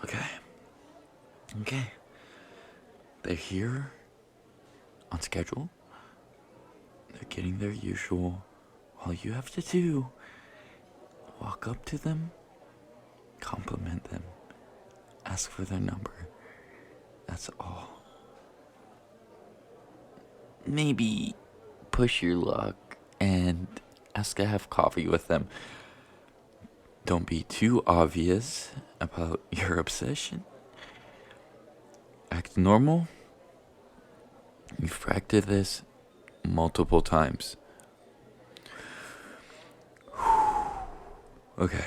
Okay. Okay. They're here on schedule. They're getting their usual. All you have to do, walk up to them, compliment them, ask for their number. That's all. Maybe push your luck and ask to have coffee with them. Don't be too obvious about your obsession. Act normal. You've practiced this multiple times. Okay,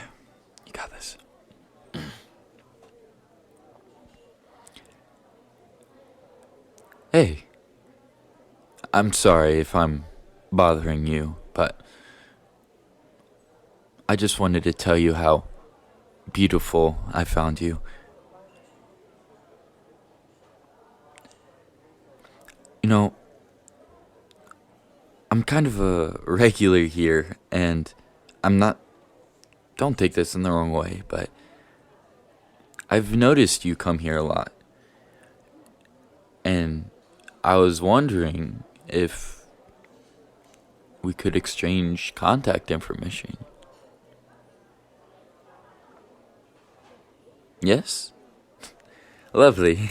you got this. Hey, I'm sorry if I'm bothering you, but I just wanted to tell you how beautiful I found you. You know, I'm kind of a regular here, and I'm not. Don't take this in the wrong way, but I've noticed you come here a lot. And I was wondering if we could exchange contact information. Yes? Lovely.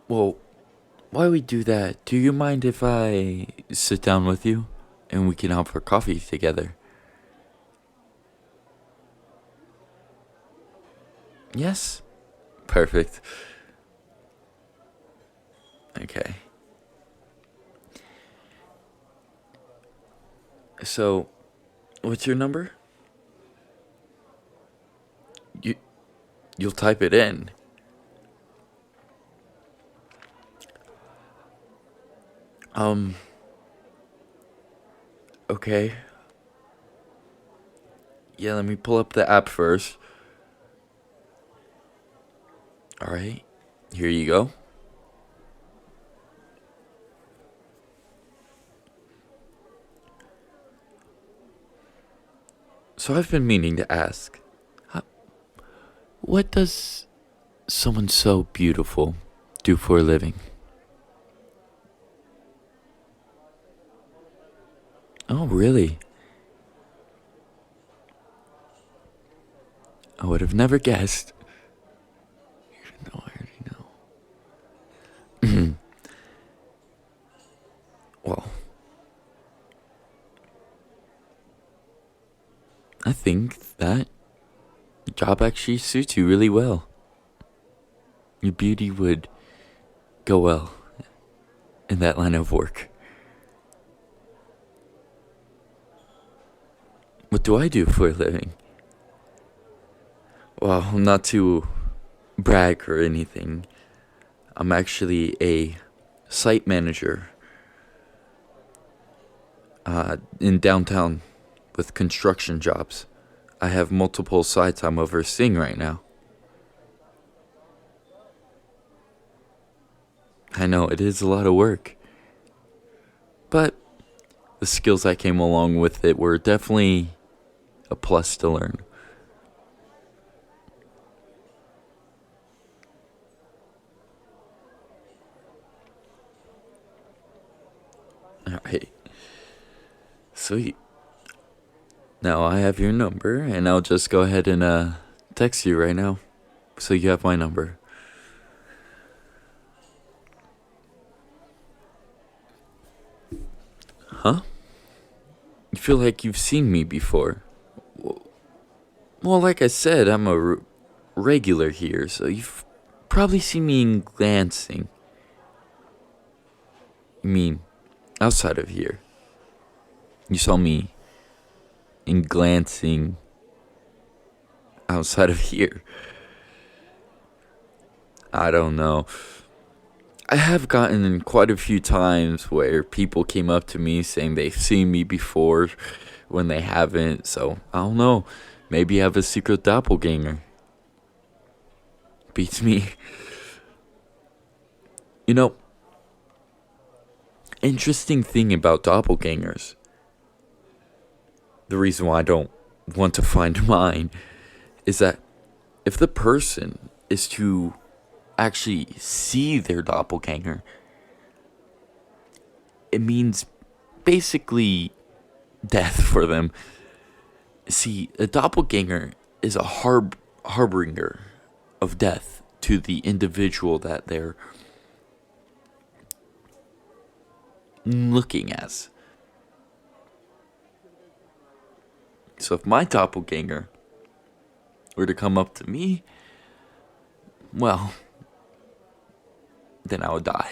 Well, while we do that, do you mind if I sit down with you and we can have our coffee together? Yes? Perfect. Okay. So, what's your number? You you'll type it in. Um, okay. Yeah, let me pull up the app first. All right. Here you go. So I've been meaning to ask, how, what does someone so beautiful do for a living? Oh, really? I would have never guessed. Even though I already know. Well, I think that job actually suits you really well. Your beauty would go well in that line of work. What do I do for a living? Well, not to brag or anything. I'm actually a site manager in downtown with construction jobs. I have multiple sites I'm overseeing right now. I know it is a lot of work, but the skills that came along with it were definitely a plus to learn. Alright, sweet. Now I have your number, and I'll just go ahead and text you right now, so you have my number. Huh? You feel like you've seen me before? Well, like I said, I'm a regular here, so you've probably seen me in glancing. You mean outside of here? You saw me in glancing outside of here. I don't know. I have gotten quite a few times where people came up to me saying they've seen me before when they haven't, so I don't know. Maybe I have a secret doppelganger. Beats me. You know, interesting thing about doppelgangers. the reason why I don't want to find mine is that if the person is to actually see their doppelganger, it means basically death for them. See, a doppelganger is a harbinger of death to the individual that they're looking as. So if my doppelganger were to come up to me, well, then I would die.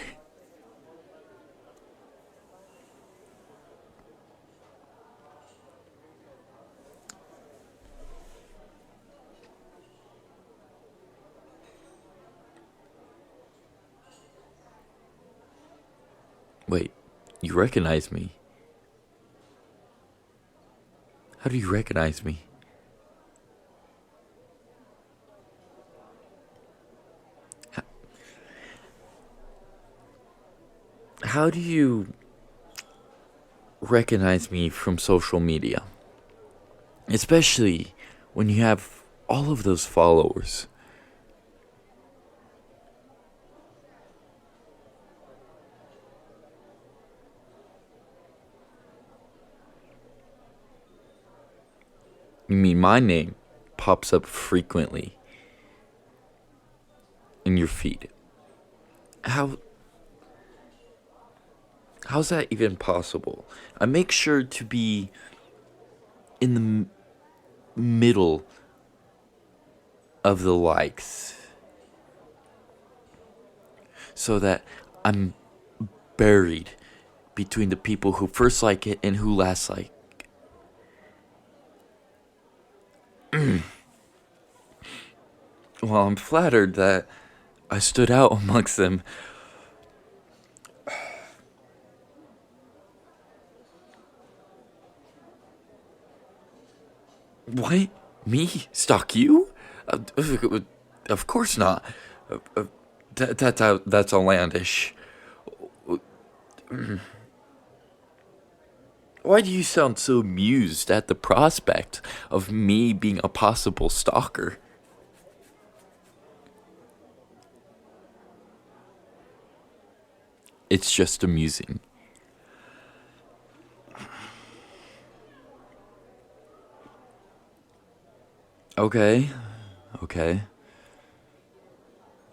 Wait, you recognize me? How do you recognize me? How do you recognize me from social media? Especially when you have all of those followers. You mean my name pops up frequently in your feed? How's that even possible? I make sure to be in the middle of the likes so that I'm buried between the people who first like it and who last like. Well, I'm flattered that I stood out amongst them. What? Me? Stalk you? Of course not. That's outlandish. Why do you sound so amused at the prospect of me being a possible stalker? It's just amusing. Okay.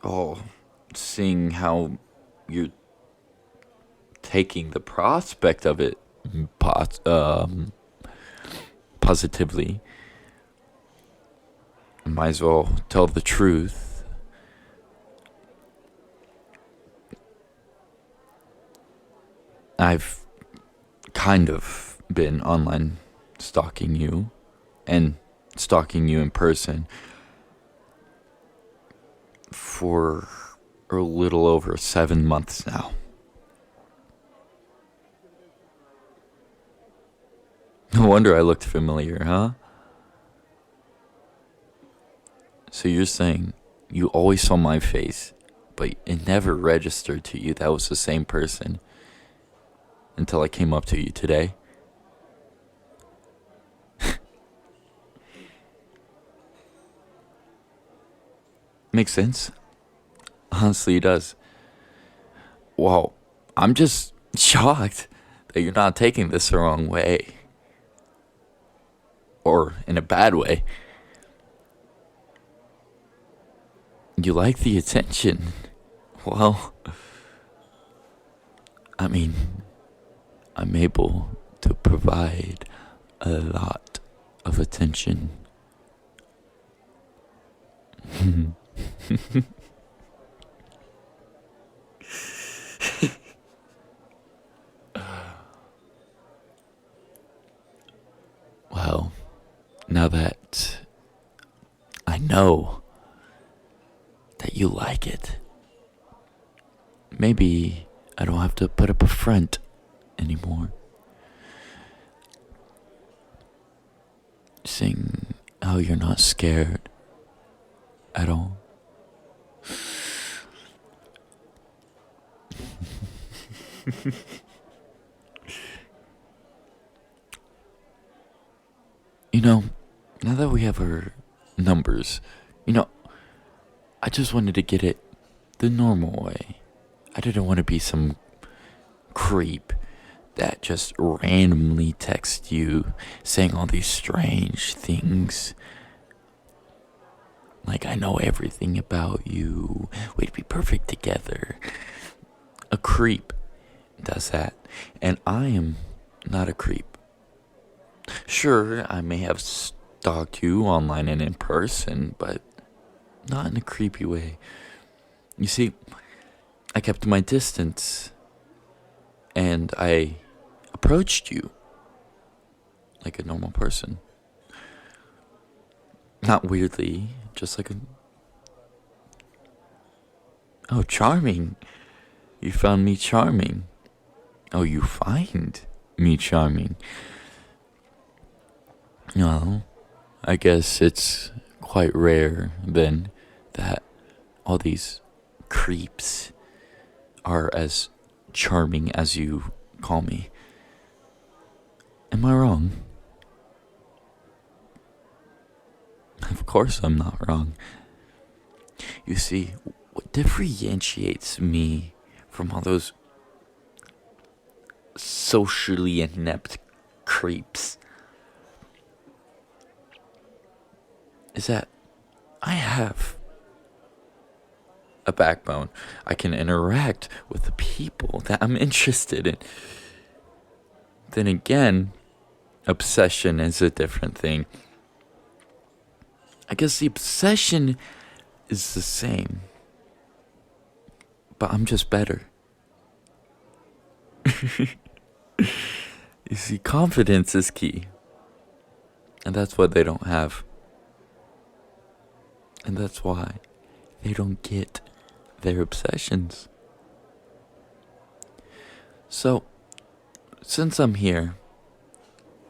Oh, seeing how you're taking the prospect of it positively, I might as well tell the truth. I've kind of been online stalking you and stalking you in person for a little over 7 months now. No wonder I looked familiar, huh? So you're saying you always saw my face, but it never registered to you that was the same person until I came up to you today? Makes sense? Honestly, it does. Well, I'm just shocked that you're not taking this the wrong way. Or in a bad way. You like the attention. Well, I mean, I'm able to provide a lot of attention. Well, now that I know that you like it, maybe I don't have to put up a front anymore. Seeing how you're not scared at all. You know, now that we have our numbers, you know, I just wanted to get it the normal way. I didn't want to be some creep that just randomly texts you saying all these strange things. Like, I know everything about you. We'd be perfect together. A creep does that. And I am not a creep. Sure, I may have stalked you online and in person, but not in a creepy way. You see, I kept my distance. And I approached you like a normal person. Not weirdly, just like a... Oh, charming. You found me charming. Oh, you find me charming. Well, I guess it's quite rare then that all these creeps are as charming as you call me. Am I wrong? Of course I'm not wrong. You see, what differentiates me from all those socially inept creeps is that I have a backbone. I can interact with the people that I'm interested in. Then again, obsession is a different thing. I guess the obsession is the same, but I'm just better. You see, confidence is key, and that's what they don't have. And that's why they don't get their obsessions. So, since I'm here,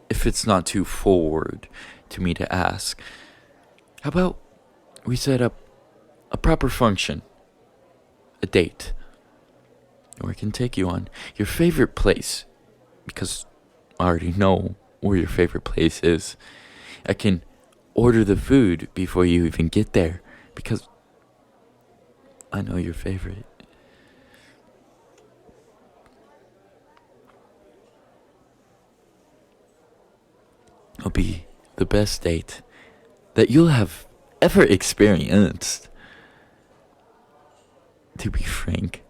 if it's not too forward to me to ask, how about we set up a proper function, a date, where I can take you on your favorite place, because I already know where your favorite place is. I can order the food before you even get there, because I know your favorite. It'll be the best date that you'll have ever experienced. To be frank.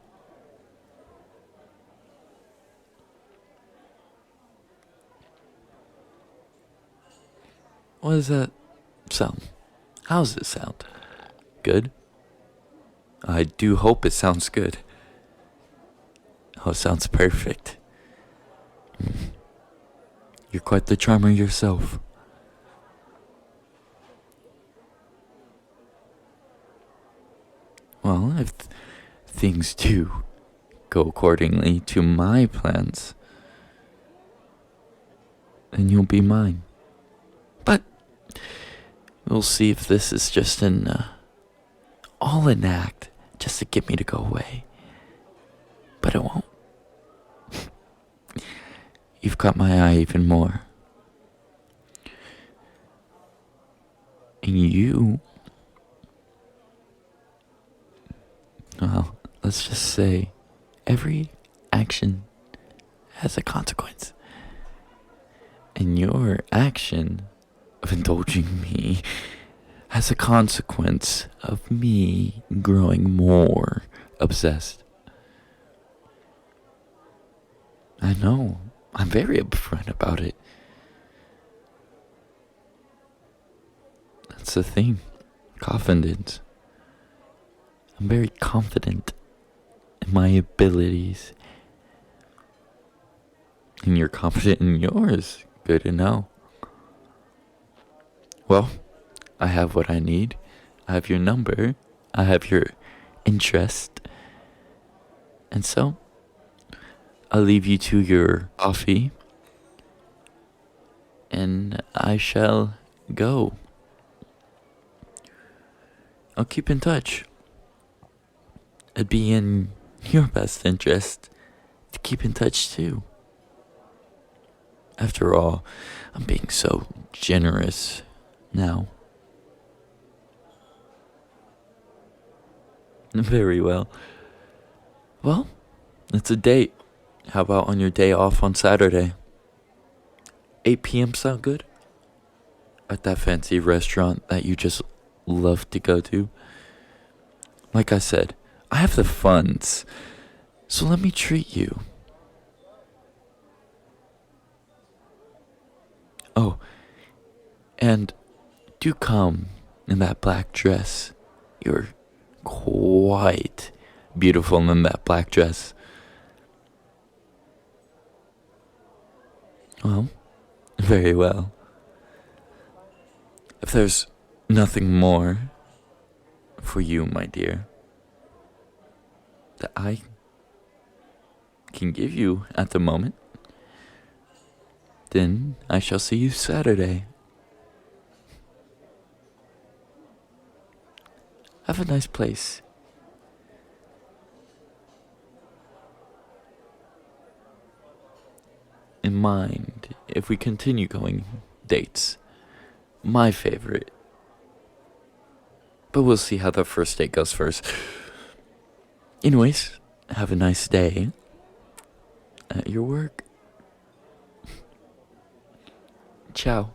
What does that sound? How does it sound? Good? I do hope it sounds good. Oh, it sounds perfect. You're quite the charmer yourself. Well, if things do go accordingly to my plans, then you'll be mine. But we'll see if this is just all an act just to get me to go away. But it won't. You've caught my eye even more. And you... Well, let's just say every action has a consequence. And your action of indulging me has a consequence of me growing more obsessed. I know. I'm very upfront about it. That's the thing. Confidence. I'm very confident in my abilities. And you're confident in yours. Good to know. Well, I have what I need. I have your number. I have your interest. And so, I'll leave you to your coffee. And I shall go. I'll keep in touch. It'd be in your best interest to keep in touch too. After all, I'm being so generous now. Very well. Well, it's a date. How about on your day off on Saturday? 8 p.m. sound good? At that fancy restaurant that you just love to go to? Like I said, I have the funds, so let me treat you. Oh, and do come in that black dress. You're quite beautiful in that black dress. Well, very well. If there's nothing more for you, my dear, that I can give you at the moment, then I shall see you Saturday. Have a nice place. In mind, if we continue going dates, my favorite. But we'll see how the first date goes first. Anyways, have a nice day at your work. Ciao.